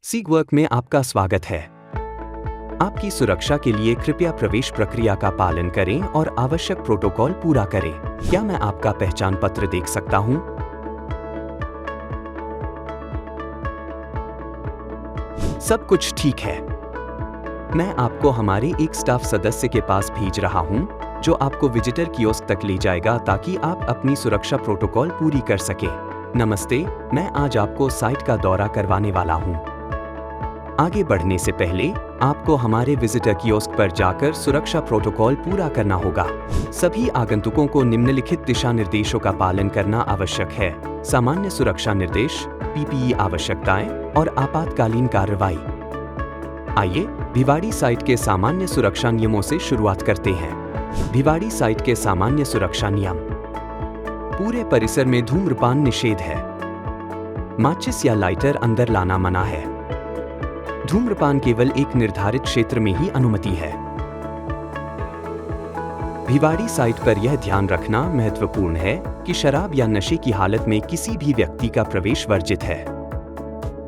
सीगवर्क में आपका स्वागत है। आपकी सुरक्षा के लिए कृपया प्रवेश प्रक्रिया का पालन करें और आवश्यक प्रोटोकॉल पूरा करें। क्या मैं आपका पहचान पत्र देख सकता हूं? सब कुछ ठीक है। मैं आपको हमारे एक स्टाफ सदस्य के पास भेज रहा हूं, जो आपको विजिटर कियोस्क तक ले जाएगा ताकि आप अपनी सुरक्षा प्रोटोकॉल पूरी कर सकें। नमस्ते, मैं आज आपको साइट का दौरा करवाने वाला हूं। आगे बढ़ने से पहले आपको हमारे विजिटर कियोस्क पर जाकर सुरक्षा प्रोटोकॉल पूरा करना होगा। सभी आगंतुकों को निम्नलिखित दिशा निर्देशों का पालन करना आवश्यक है। सामान्य सुरक्षा निर्देश, पीपीई आवश्यकताएं और आपातकालीन कार्रवाई। आइए भिवाड़ी साइट के सामान्य सुरक्षा नियमों से शुरुआत करते हैं। भिवाड़ी साइट के सामान्य सुरक्षा नियम। पूरे परिसर में धूम्रपान निषेध है। माचिस या लाइटर अंदर लाना मना है। धूम्रपान केवल एक निर्धारित क्षेत्र में ही अनुमति है। भिवाड़ी साइट पर यह ध्यान रखना महत्वपूर्ण है कि शराब या नशे की हालत में किसी भी व्यक्ति का प्रवेश वर्जित है।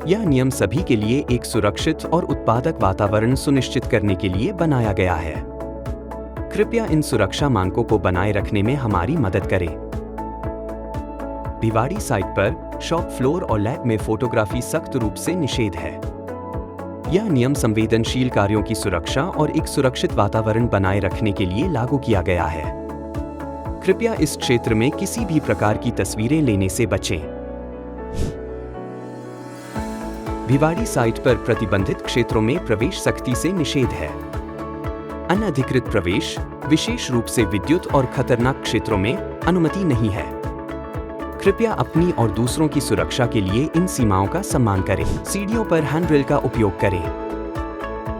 यह नियम सभी के लिए एक सुरक्षित और उत्पादक वातावरण सुनिश्चित करने के लिए बनाया गया है। कृपया इन सुरक्षा मानकों को बनाए रखने में हमारी मदद करें। भिवाड़ी साइट पर शॉप फ्लोर और लैब में फोटोग्राफी सख्त रूप से निषेध है। यह नियम संवेदनशील कार्यों की सुरक्षा और एक सुरक्षित वातावरण बनाए रखने के लिए लागू किया गया है। कृपया इस क्षेत्र में किसी भी प्रकार की तस्वीरें लेने से बचें। भिवाड़ी साइट पर प्रतिबंधित क्षेत्रों में प्रवेश सख्ती से निषेध है। अनधिकृत प्रवेश, विशेष रूप से विद्युत और खतरनाक क्षेत्रों में, अनुमति नहीं है। कृपया अपनी और दूसरों की सुरक्षा के लिए इन सीमाओं का सम्मान करें। सीढ़ियों पर हैंडरेल का उपयोग करें।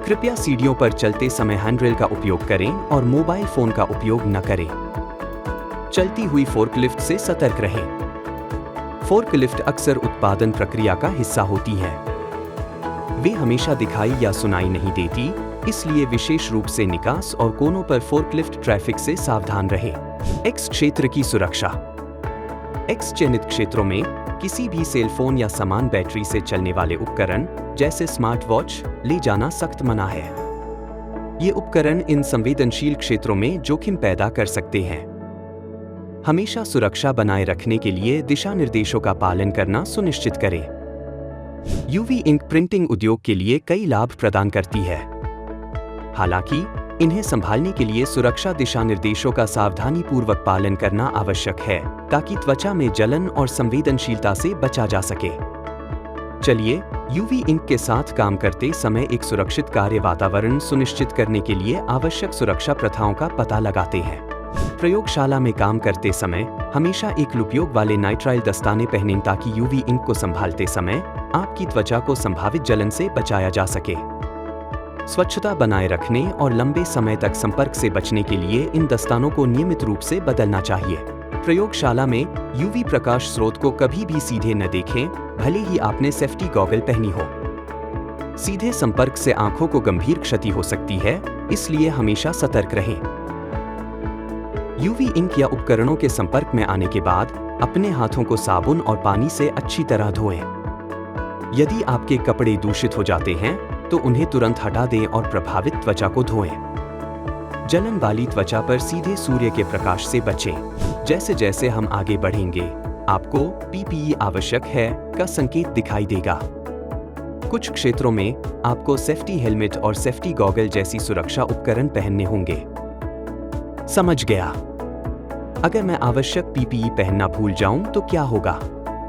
कृपया सीढ़ियों पर चलते समय हैंडरेल का उपयोग करें और मोबाइल फोन का उपयोग न करें। चलती हुई फोर्कलिफ्ट से सतर्क रहें। फोर्कलिफ्ट अक्सर उत्पादन प्रक्रिया का हिस्सा होती है। वे हमेशा दिखाई या सुनाई नहीं देती, इसलिए विशेष रूप से निकास और कोनों पर फोर्कलिफ्ट ट्रैफिक से सावधान रहें। एक्स क्षेत्र की सुरक्षा। एक्स चयनित क्षेत्रों में किसी भी सेल फोन या समान बैटरी से चलने वाले उपकरण जैसे स्मार्ट वॉच ले जाना सख्त मना है। ये उपकरण इन संवेदनशील क्षेत्रों में जोखिम पैदा कर सकते हैं। हमेशा सुरक्षा बनाए रखने के लिए दिशा निर्देशों का पालन करना सुनिश्चित करें। यूवी इंक प्रिंटिंग उद्योग के लिए कई लाभ प्रदान करती है। हालांकि इन्हें संभालने के लिए सुरक्षा दिशा निर्देशों का सावधानीपूर्वक पालन करना आवश्यक है ताकि त्वचा में जलन और संवेदनशीलता से बचा जा सके। चलिए यूवी इंक के साथ काम करते समय एक सुरक्षित कार्य वातावरण सुनिश्चित करने के लिए आवश्यक सुरक्षा प्रथाओं का पता लगाते हैं। प्रयोगशाला में काम करते समय हमेशा एक उपयोग वाले नाइट्राइल दस्ताने पहनें ताकि यूवी इंक को संभालते समय आपकी त्वचा को संभावित जलन से बचाया जा सके। स्वच्छता बनाए रखने और लंबे समय तक संपर्क से बचने के लिए इन दस्तानों को नियमित रूप से बदलना चाहिए। प्रयोगशाला में यूवी प्रकाश स्रोत को कभी भी सीधे न देखें, भले ही आपने सेफ्टी गॉगल पहनी हो। सीधे संपर्क से आंखों को गंभीर क्षति हो सकती है, इसलिए हमेशा सतर्क रहें। यूवी इंक या उपकरणों के संपर्क में आने के बाद अपने हाथों को साबुन और पानी से अच्छी तरह धोएं। यदि आपके कपड़े दूषित हो जाते हैं तो उन्हें तुरंत हटा दें और प्रभावित त्वचा को धोएं। जलन वाली त्वचा पर सीधे सूर्य के प्रकाश से बचें। जैसे जैसे हम आगे बढ़ेंगे, आपको पीपीई आवश्यक है का संकेत दिखाई देगा। कुछ क्षेत्रों में आपको सेफ्टी हेलमेट और सेफ्टी गॉगल जैसी सुरक्षा उपकरण पहनने होंगे। समझ गया। अगर मैं आवश्यक पीपीई पहनना भूल जाऊं तो क्या होगा?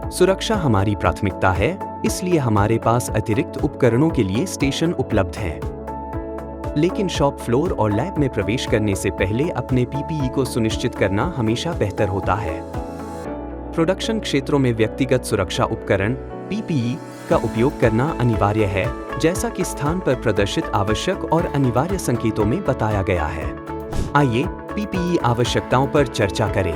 सुरक्षा हमारी प्राथमिकता है, इसलिए हमारे पास अतिरिक्त उपकरणों के लिए स्टेशन उपलब्ध हैं। लेकिन शॉप फ्लोर और लैब में प्रवेश करने से पहले अपने पीपीई को सुनिश्चित करना हमेशा बेहतर होता है। प्रोडक्शन क्षेत्रों में व्यक्तिगत सुरक्षा उपकरण पीपीई का उपयोग करना अनिवार्य है, जैसा कि स्थान पर प्रदर्शित आवश्यक और अनिवार्य संकेतों में बताया गया है। आइए पीपीई आवश्यकताओं पर चर्चा करें।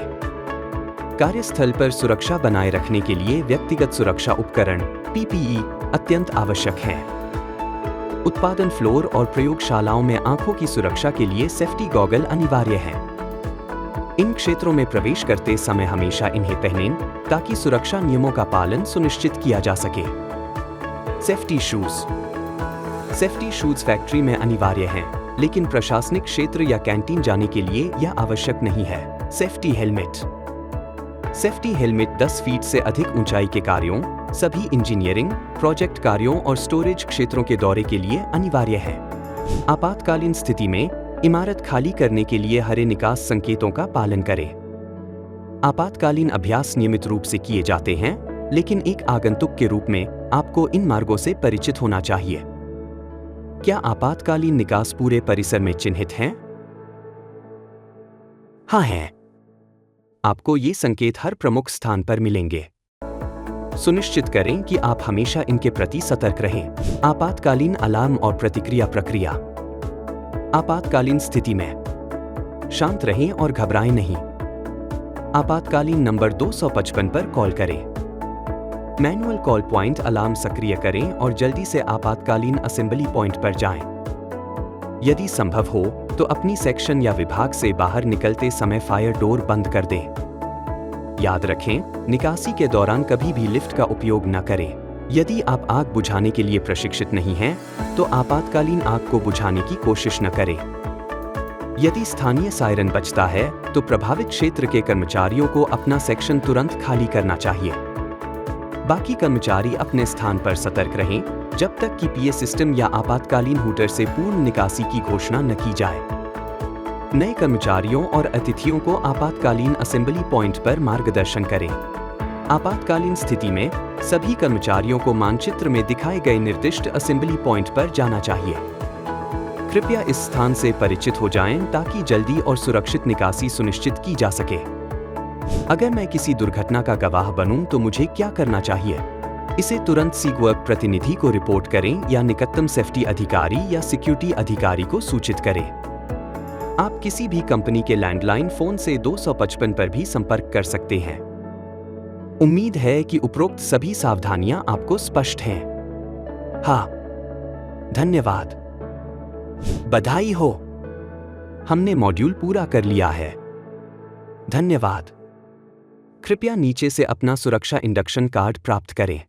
कार्यस्थल पर सुरक्षा बनाए रखने के लिए व्यक्तिगत सुरक्षा उपकरण पीपीई अत्यंत आवश्यक हैं। उत्पादन फ्लोर और प्रयोगशालाओं में आंखों की सुरक्षा के लिए सेफ्टी गॉगल अनिवार्य हैं। इन क्षेत्रों में प्रवेश करते समय हमेशा इन्हें पहनें ताकि सुरक्षा नियमों का पालन सुनिश्चित किया जा सके। Safety shoes. Safety shoes factory में अनिवार्य हैं, लेकिन प्रशासनिक क्षेत्र या कैंटीन जाने के लिए यह आवश्यक नहीं है। Safety helmet. Safety helmet 10 feet से अधिक ऊंचाई के कार्यों, सभी इंजीनियरिंग, प्रोजेक्ट कार्यों और स्टोरेज क्षेत्रों के दौरे के लिए अनिवार्य है। आपातकालीन स्थिति में इमारत खाली करने के लिए हरे निकास संकेतों का पालन करें। आपातकालीन अभ्यास नियमित रूप से किए जाते हैं, लेकिन एक आगंतुक के रूप में आपको इन मार्गों से परिचित होना चाहिए। क्या आपातकालीन निकास पूरे परिसर में चिन्हित हैं? हाँ है। आपको ये संकेत हर प्रमुख स्थान पर मिलेंगे। सुनिश्चित करें कि आप हमेशा इनके प्रति सतर्क रहें। आपातकालीन अलार्म और प्रतिक्रिया प्रक्रिया। आपातकालीन स्थिति में शांत रहें और घबराएं नहीं। आपातकालीन नंबर 255 पर कॉल करें। मैनुअल कॉल पॉइंट अलार्म सक्रिय करें और जल्दी से आपातकालीन असेंबली पॉइंट पर जाएं। यदि संभव हो तो अपनी सेक्शन या विभाग से बाहर निकलते समय फायर डोर बंद कर दें। याद रखें, निकासी के दौरान कभी भी लिफ्ट का उपयोग न करें। यदि आप आग बुझाने के लिए प्रशिक्षित नहीं हैं, तो आपातकालीन आग को बुझाने की कोशिश न करें। यदि स्थानीय सायरन बजता है, तो प्रभावित क्षेत्र के कर्मचारियों को अपना सेक्शन तुरंत खाली करना चाहिए। बाकी कर्मचारी अपने स्थान पर सतर्क रहें जब तक कि पीए सिस्टम या आपातकालीन हूटर से पूर्ण निकासी की घोषणा न की जाए। नए कर्मचारियों और अतिथियों को आपातकालीन असेंबली पॉइंट पर मार्गदर्शन करें। आपातकालीन स्थिति में सभी कर्मचारियों को मानचित्र में दिखाए गए निर्दिष्ट असेंबली पॉइंट पर जाना चाहिए। कृपया इस स्थान से परिचित हो जाएं ताकि जल्दी और सुरक्षित निकासी सुनिश्चित की जा सके। अगर मैं किसी दुर्घटना का गवाह बनूं तो मुझे क्या करना चाहिए? इसे तुरंत सीगवर्क प्रतिनिधि को रिपोर्ट करें या निकटतम सेफ्टी अधिकारी या सिक्योरिटी अधिकारी को सूचित करें। आप किसी भी कंपनी के लैंडलाइन फोन से 255 पर भी संपर्क कर सकते हैं। उम्मीद है कि उपरोक्त सभी सावधानियां आपको स्पष्ट हैं। हाँ, धन्यवाद। बधाई हो, हमने मॉड्यूल पूरा कर लिया है। धन्यवाद। कृपया नीचे से अपना सुरक्षा इंडक्शन कार्ड प्राप्त करें।